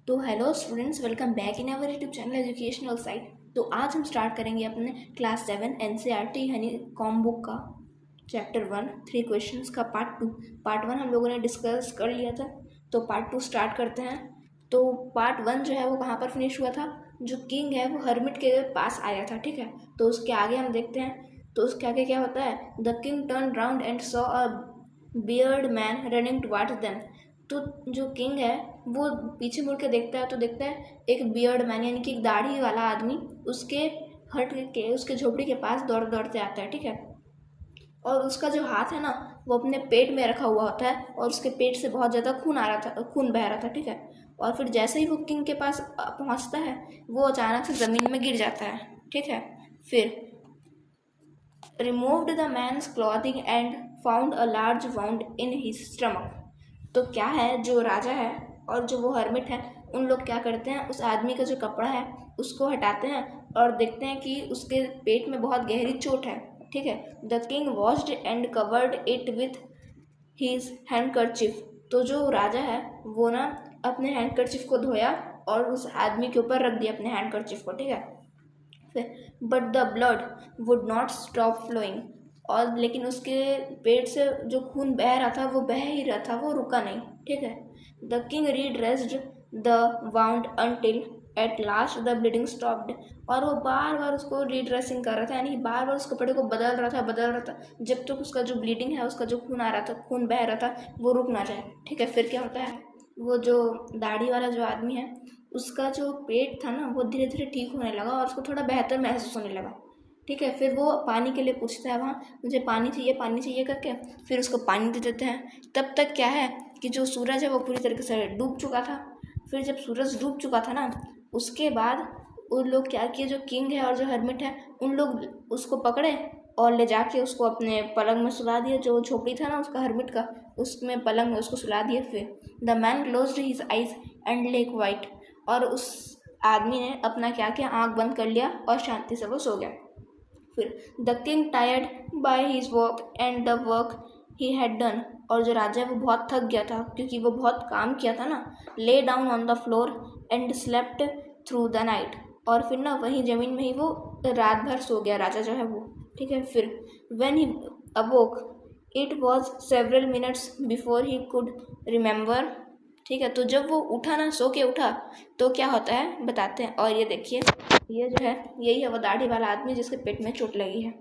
तो hello students, welcome back in our YouTube channel educational site. तो आज हम स्टार्ट करेंगे अपने क्लास 7 एनसीईआरटी यानी कॉम बुक का चैप्टर 1 3 क्वेश्चंस का पार्ट 2। पार्ट 1 हम लोगों ने डिस्कस कर लिया था, तो पार्ट 2 स्टार्ट करते हैं। तो पार्ट 1 जो है वो कहाँ पर फिनिश हुआ था? जो किंग है वो हर्मिट के पास आया था, ठीक है। तो उसके आगे हम देखते हैं, तो उसके आगे क्या होता है? The king turn round and saw a beard man running towards them. तो जो किंग है वो पीछे मुड़ के देखता है, तो देखता है एक बियर्ड मैन यानी कि एक दाढ़ी वाला आदमी उसके हट के उसके झोपड़ी के पास दौड़ दौड़ते आता है, ठीक है। और उसका जो हाथ है ना वो अपने पेट में रखा हुआ होता है और उसके पेट से बहुत ज़्यादा खून आ रहा था, खून बह रहा था, ठीक है। और फिर जैसे ही वो किंग के पास पहुंचता है वो अचानक से ज़मीन में गिर जाता है, ठीक है। फिर removed the man's clothing and found a large wound in his stomach। तो क्या है, जो राजा है और जो वो हर्मिट है उन लोग क्या करते हैं, उस आदमी का जो कपड़ा है उसको हटाते हैं और देखते हैं कि उसके पेट में बहुत गहरी चोट है, ठीक है। The king washed and covered it with his handkerchief. तो जो राजा है वो ना अपने हैंडकरचिफ को धोया और उस आदमी के ऊपर रख दिया अपने हैंडकरचिफ को, ठीक है। But the blood would not stop flowing. और लेकिन उसके पेट से जो खून बह रहा था वो बह ही रहा था, वो रुका नहीं, ठीक है। The king redressed the wound until at last the bleeding stopped. और वो बार बार उसको रीड्रेसिंग कर रहा था, यानी बार बार उस कपड़े को बदल रहा था जब तक उसका जो ब्लीडिंग है, उसका जो खून आ रहा था, खून बह रहा था, वो रुक ना जाए, ठीक है। फिर क्या होता है, वो जो दाढ़ी वाला जो आदमी है उसका जो पेट था ना वो धीरे धीरे ठीक होने लगा और उसको थोड़ा बेहतर महसूस होने लगा, ठीक है। फिर वो पानी के लिए पूछता है वहाँ, मुझे पानी चाहिए करके। फिर उसको पानी दे देते हैं। तब तक क्या है कि जो सूरज है वो पूरी तरीके से डूब चुका था। फिर जब सूरज डूब चुका था ना, उसके बाद उन लोग क्या किए, जो किंग है और जो हर्मिट है उन लोग उसको पकड़े और ले जाके उसको अपने पलंग में सुला दिया। जो झोपड़ी था ना उसका हर्मिट का, उसमें पलंग में उसको सुला दिया। फिर the man closed his eyes and lake white. और उस आदमी ने अपना क्या किया, आंख बंद कर लिया और शांति से वो सो गया। फिर the king tired by his work and the work he had done. और जो राजा है वो बहुत थक गया था क्योंकि वो बहुत काम किया था ना। Lay down on the floor and slept through the night. और फिर ना वहीं ज़मीन में ही वो रात भर सो गया राजा जो है वो, ठीक है। फिर when he अवोक it was several minutes before he could remember, ठीक है। तो जब वो उठा ना, सो के उठा, तो क्या होता है बताते हैं। और ये देखिए, ये जो है यही है वो दाढ़ी वाला आदमी जिसके पेट में चोट लगी है,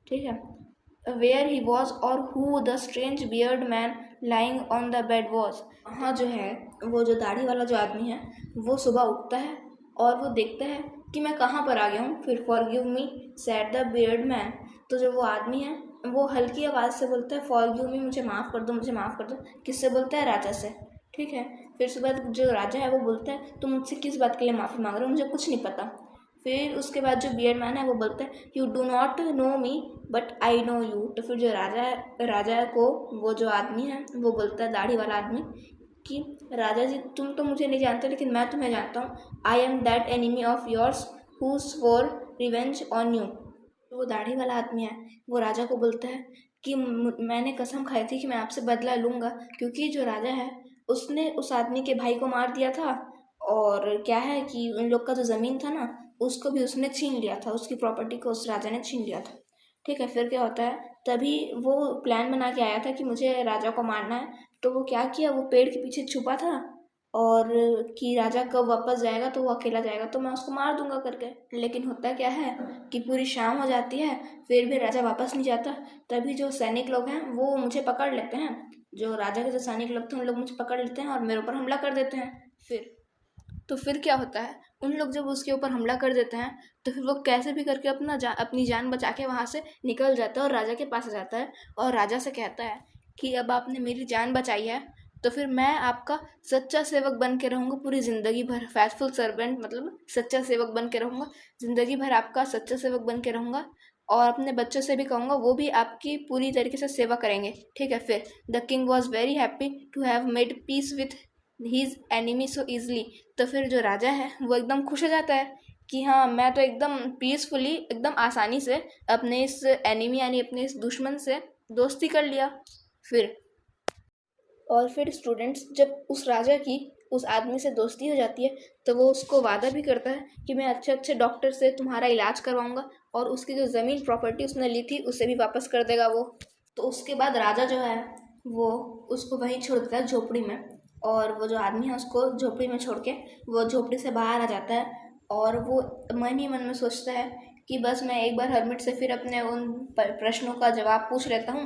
ठीक है। वेयर ही वॉज और who the strange beard man lying on the bed was. हाँ, जो है वो जो दाढ़ी वाला जो आदमी है वो सुबह उठता है और वो देखता है कि मैं कहाँ पर आ गया हूँ। फिर forgive me sad the beard man. तो जो वो आदमी है वो हल्की आवाज़ से बोलता है फॉरगिव मी, मुझे माफ़ कर दो, मुझे माफ़ कर दो। किससे बोलता है? राजा से, ठीक है। फिर सुबह जो राजा है वो बोलता है तुम मुझसे किस बात के लिए माफ़ी मांग रहे हो, मुझे कुछ नहीं पता। फिर उसके बाद जो बियर्ड मैन है वो बोलता है you do not know me but I know you. तो फिर जो राजा को वो जो आदमी है वो बोलता है, दाढ़ी वाला आदमी, कि राजा जी तुम तो मुझे नहीं जानते लेकिन मैं तुम्हें जानता हूँ। I am that enemy of yours who swore revenge on you. तो वो दाढ़ी वाला आदमी है वो राजा को बोलता है कि मैंने कसम खाई थी कि मैं आपसे बदला लूँगा, क्योंकि जो राजा है उसने उस आदमी के भाई को मार दिया था। और क्या है कि उन लोग का जो ज़मीन था ना उसको भी उसने छीन लिया था, उसकी प्रॉपर्टी को उस राजा ने छीन लिया था, ठीक है। फिर क्या होता है, तभी वो प्लान बना के आया था कि मुझे राजा को मारना है। तो वो क्या किया, वो पेड़ के पीछे छुपा था और कि राजा कब वापस जाएगा तो वो अकेला जाएगा तो मैं उसको मार दूंगा करके। लेकिन होता क्या है कि पूरी शाम हो जाती है, फिर भी राजा वापस नहीं जाता। तभी जो सैनिक लोग हैं वो मुझे पकड़ लेते हैं, जो राजा के जो सैनिक लोग थे उन लोग मुझे पकड़ लेते हैं और मेरे ऊपर हमला कर देते हैं। फिर क्या होता है, उन लोग जब उसके ऊपर हमला कर देते हैं तो फिर वो कैसे भी करके अपनी जान बचा के वहाँ से निकल जाता है और राजा के पास आ जाता है और राजा से कहता है कि अब आपने मेरी जान बचाई है तो फिर मैं आपका सच्चा सेवक बन के रहूँगा पूरी ज़िंदगी भर। फेथफुल सर्वेंट मतलब सच्चा सेवक बन के रहूँगा, ज़िंदगी भर आपका सच्चा सेवक बन के रहूँगा। और अपने बच्चों से भी कहूँगा, वो भी आपकी पूरी तरीके से सेवा करेंगे, ठीक है। फिर the king was very happy to have made peace with his enemy so easily. तो फिर जो राजा है वो एकदम खुश हो जाता है कि हाँ, मैं तो एकदम पीसफुली, एकदम आसानी से अपने इस एनिमी यानी अपने इस दुश्मन से दोस्ती कर लिया। फिर स्टूडेंट्स, जब उस राजा की उस आदमी से दोस्ती हो जाती है तो वो उसको वादा भी करता है कि मैं अच्छे अच्छे डॉक्टर से तुम्हारा इलाज करवाऊंगा और उसकी जो ज़मीन प्रॉपर्टी उसने ली थी उसे भी वापस कर देगा वो। तो उसके बाद राजा जो है वो उसको वहीं छोड़ देता है झोपड़ी में, और वो जो आदमी है उसको झोपड़ी में छोड़ के वो झोपड़ी से बाहर आ जाता है। और वो मन ही मन में सोचता है कि बस मैं एक बार हरमिट से फिर अपने उन प्रश्नों का जवाब पूछ लेता हूँ।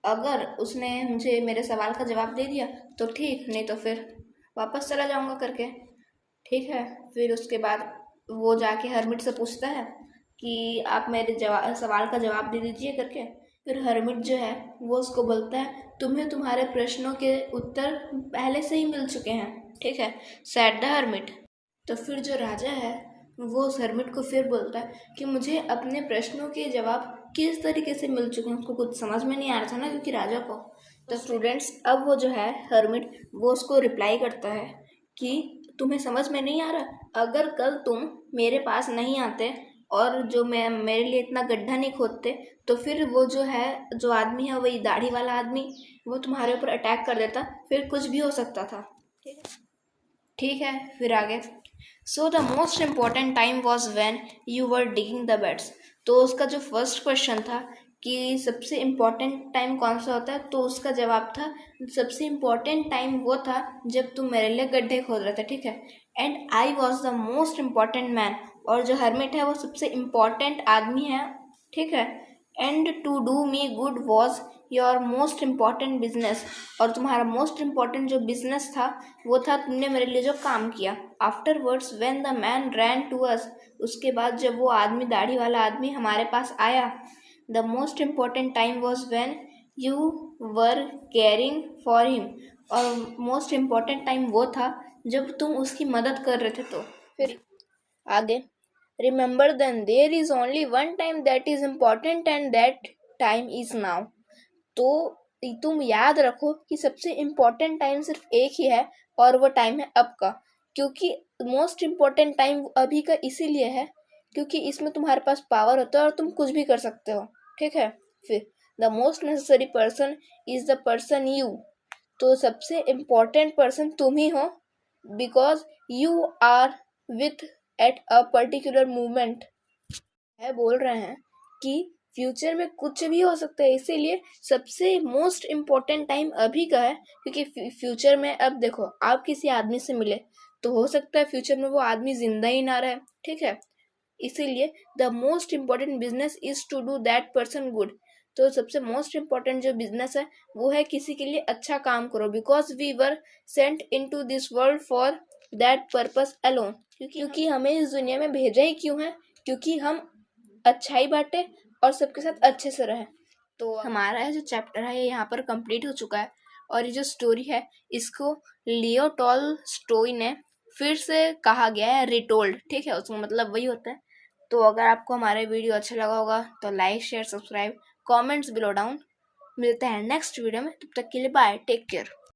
अगर उसने मुझे मेरे सवाल का जवाब दे दिया तो ठीक, नहीं तो फिर वापस चला जाऊँगा करके। ठीक है, फिर उसके बाद वो जाके हरमिट से पूछता है कि आप मेरे सवाल का जवाब दे दीजिए करके। फिर हरमिट जो है वो उसको बोलता है तुम्हें तुम्हारे प्रश्नों के उत्तर पहले से ही मिल चुके हैं। ठीक है, सैड द हरमिट। तो फिर जो राजा है वो उस हरमिट को फिर बोलता है कि मुझे अपने प्रश्नों के जवाब किस तरीके से मिल चुके हैं। उसको कुछ समझ में नहीं आ रहा था ना, क्योंकि राजा को। तो स्टूडेंट्स, अब वो जो है हरमिट वो उसको रिप्लाई करता है कि तुम्हें समझ में नहीं आ रहा, अगर कल तुम मेरे पास नहीं आते और जो मैं मेरे लिए इतना गड्ढा नहीं खोदते तो फिर वो जो है जो आदमी है वही दाढ़ी वाला आदमी वो तुम्हारे ऊपर अटैक कर देता, फिर कुछ भी हो सकता था। ठीक है, फिर आगे। So the most important time was when you were digging the beds. तो उसका जो फर्स्ट क्वेश्चन था कि सबसे इम्पॉर्टेंट टाइम कौन सा होता है, तो उसका जवाब था सबसे इम्पॉर्टेंट टाइम वो था जब तुम मेरे लिए गड्ढे खोद रहे थे। ठीक है, and I was the most important man. और जो हरमिट है वो सबसे इम्पॉर्टेंट आदमी है। ठीक है, and to do me good was your most important business. और तुम्हारा मोस्ट इम्पॉर्टेंट जो बिजनेस था वो था तुमने मेरे लिए जो काम किया। Afterwards when the man ran to us. उसके बाद जब वो आदमी दाढ़ी वाला आदमी हमारे पास आया, the most important time was when you were caring for him. और मोस्ट इम्पॉर्टेंट टाइम वो था जब तुम उसकी मदद कर रहे थे। तो फिर आगे, remember then there is only one time that is important and that time is now. तो तुम याद रखो कि सबसे इम्पोर्टेंट टाइम सिर्फ एक ही है और वो टाइम है अब का। क्योंकि मोस्ट इम्पोर्टेंट टाइम अभी का इसीलिए है क्योंकि इसमें तुम्हारे पास पावर होता है और तुम कुछ भी कर सकते हो। ठीक है, फिर the most necessary person is the person you. तो सबसे इम्पोर्टेंट पर्सन तुम ही हो, because you are with at a particular movement. है बोल रहे हैं कि फ्यूचर में कुछ भी हो सकता है, इसीलिए सबसे मोस्ट इम्पोर्टेंट टाइम अभी का है। क्योंकि फ्यूचर में अब देखो आप किसी आदमी से मिले तो हो सकता है फ्यूचर में वो आदमी जिंदा ही ना रहे। ठीक है, इसीलिए the most important business is to do that person good. तो सबसे मोस्ट इम्पोर्टेंट जो बिजनेस है वो है किसी के लिए अच्छा काम करो, because we were sent into this world for that purpose alone. क्योंकि हमें इस दुनिया में भेजा ही क्यों है, क्योंकि हम अच्छाई बांटे और सबके साथ अच्छे से रहें। तो हमारा जो चैप्टर है ये यहाँ पर कंप्लीट हो चुका है। और ये जो स्टोरी है इसको लियो टॉलस्टॉय ने फिर से कहा गया है रिटोल्ड। ठीक है, उसका मतलब वही होता है। तो अगर आपको हमारा वीडियो अच्छा लगा होगा तो like share subscribe comments below down. मिलते हैं नेक्स्ट वीडियो में, तब तक के लिए बाय, टेक केयर।